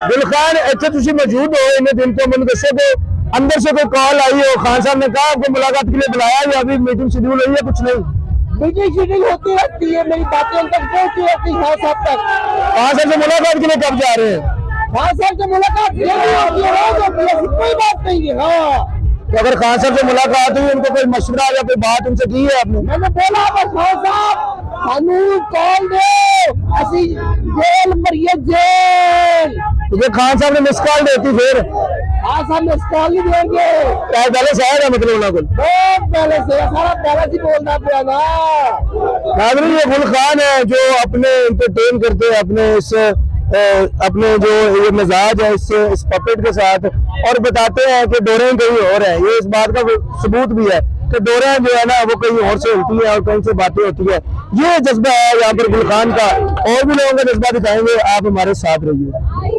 गुलखान इतने तुम मौजूद हो इन दिन तो मैं दसो कि अंदर से कोई कॉल आई हो, खान साहब ने कहा आपको मुलाकात के लिए बुलाया या अभी मीटिंग शेड्यूल हुई है? कुछ नहीं, मीटिंग शेड्यूल होती रहती है, मेरी बातें उन तक पहुंचती रहती है। खान साहब तक खान साहब से मुलाकात के लिए कब जा रहे हैं? खान साहब से मुलाकात ये नहीं होती है, रोज होती है, ऐसी कोई बात नहीं है। हाँ, तो अगर खान साहब से मुलाकात हुई, उनको कोई मशवरा या कोई बात उनसे की है आपने? मैंने बोला बस खान साहब कानून कॉल दो, असी जेल मरिए जेल। तो खान साहब ने मिस कॉल देती फिर खान साहब मिस कॉल नहीं देंगे, पहले से आया मतलब उन्होंने कुछ बहुत पहले से सारा पहले से बोलना पड़ा ना। नाज़रीन, ये गुलखान है जो अपने एंटरटेन करते हैं अपने इस अपने जो ये मिजाज है इस पपेट के साथ, और बताते हैं कि डोरें कहीं और है। ये इस बात का सबूत भी है कि डोरें जो है ना वो कहीं और से होती है और कहीं से बातें होती है। ये जज्बा है यहाँ पर गुलखान का, और भी लोगों का जज्बा दिखाएंगे, आप हमारे साथ रहिए।